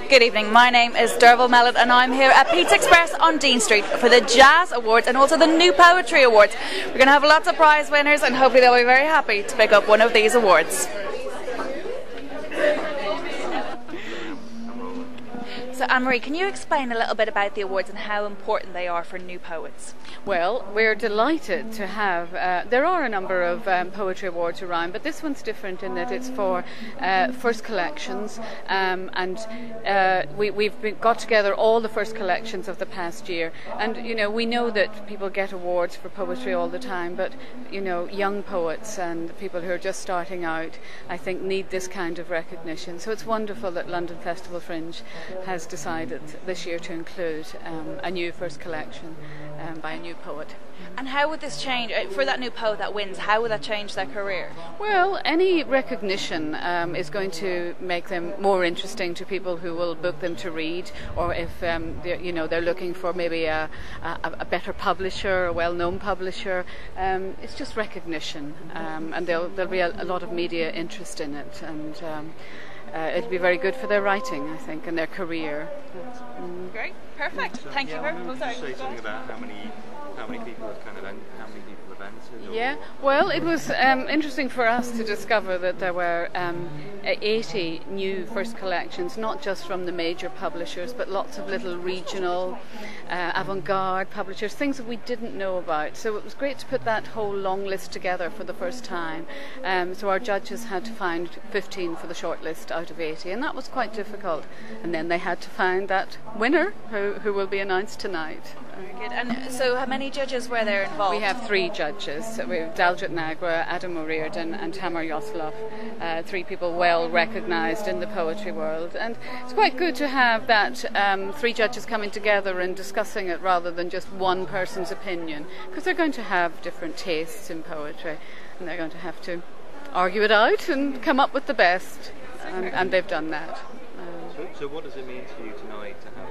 Good evening, my name is Derval Mellett and I'm here at Pizza Express on Dean Street for the Jazz Awards and also the New Poetry Awards. We're going to have lots of prize winners and hopefully they'll be very happy to pick up one of these awards. So Anne-Marie, can you explain a little bit about the awards and how important they are for new poets? Well, we're delighted to have, there are a number of poetry awards around, but this one's different in that it's for first collections, and we've got together all the first collections of the past year, and you know, we know that people get awards for poetry all the time, but you know, young poets and people who are just starting out, I think, need this kind of recognition. So it's wonderful that London Festival Fringe has decided this year to include a new first collection by a new poet. And how would this change, for that new poet that wins, how would that change their career? Well, any recognition is going to make them more interesting to people who will book them to read, or if they're looking for maybe a better publisher, a well-known publisher. It's just recognition, and there'll be a lot of media interest in it, and it'll be very good for their writing, I think, and their career. Great, perfect. Thank you very much. Can you say something about how many people have entered? Yeah, well, it was interesting for us to discover that there were 80 new first collections, not just from the major publishers, but lots of little regional, avant-garde publishers, things that we didn't know about. So it was great to put that whole long list together for the first time. So our judges had to find 15 for the shortlist out of 80, and that was quite difficult. And then they had to find that winner who will be announced tonight. Very good. And so how many judges were there involved? We have 3 judges. We have Daljit Nagra, Adam O'Riordan and Tamar Yoslov, 3 people well recognised in the poetry world. And it's quite good to have that 3 judges coming together and discussing it rather than just one person's opinion, because they're going to have different tastes in poetry and they're going to have to argue it out and come up with the best, and they've done that. So what does it mean to you tonight to have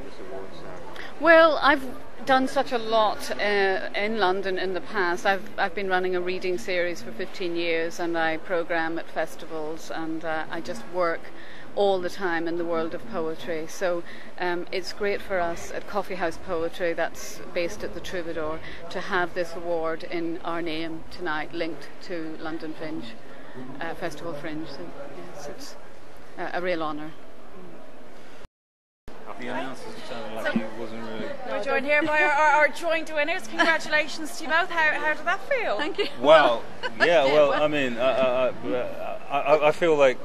this awards ceremony? Well, I've done such a lot in London in the past. I've been running a reading series for 15 years, and I programme at festivals, and I just work all the time in the world of poetry. So it's great for us at Coffee House Poetry, that's based at the Troubadour, to have this award in our name tonight, linked to London Fringe, Festival Fringe. So, yes, it's a real honour. The answers sounded like he wasn't really. We're joined here by our joint winners. Congratulations to you both. How did that feel? Thank you. Wow. Yeah. Well, I mean, I feel like,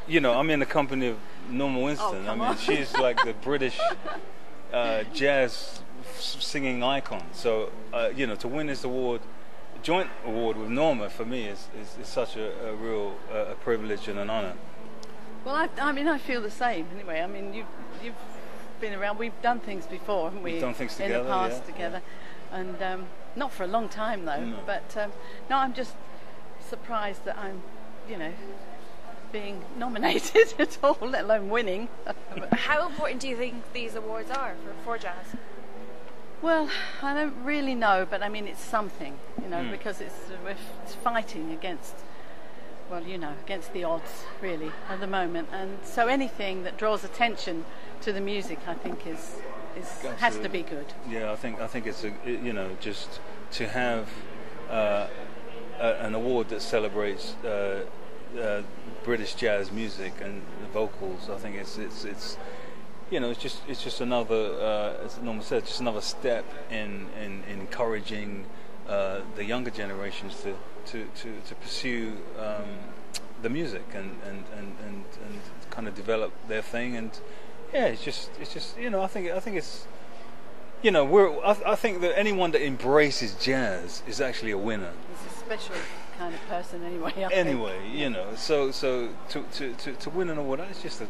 you know, I'm in the company of Norma Winston. I mean, she's like the British jazz singing icon. So, you know, to win this award, joint award with Norma, for me is such a real privilege and an honour. Well, I mean, I feel the same. Anyway, I mean, you've been around. We've done things before, haven't we? We've done things together, in the past yeah, together, yeah. And not for a long time though. No. But no, I'm just surprised that I'm, you know, being nominated at all, let alone winning. How important do you think these awards are for jazz? Well, I don't really know, but I mean, it's something, you know, because it's fighting against. Well, you know, against the odds, really, at the moment, and so anything that draws attention to the music, I think, has to be good. Yeah, I think it's you know, just to have an award that celebrates British jazz music and the vocals. I think it's you know, it's just another, as Norma said, just another step in encouraging the younger generations to pursue the music and kind of develop their thing. And yeah, it's just you know, I think it's, you know, I think that anyone that embraces jazz is actually a winner. He's a special kind of person anyway. You know, so to win an award, that's just a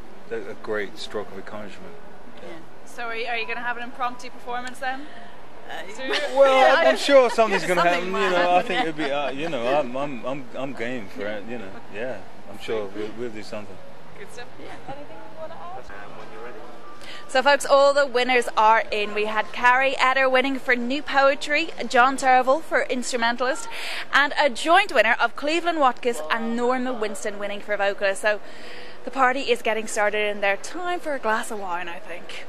great stroke of encouragement. Yeah. So are you going to have an impromptu performance then? Well, I'm sure something's going to happen. You know, I think it'd be. You know, I'm game for it. You know, yeah, I'm sure we'll do something. Good stuff. Yeah. Anything you want to add? When you're ready. So folks, all the winners are in. We had Carrie Eder winning for New Poetry, John Derval for Instrumentalist, and a joint winner of Cleveland Watkins and Norma Winston winning for Vocalist. So the party is getting started and they're time for a glass of wine, I think.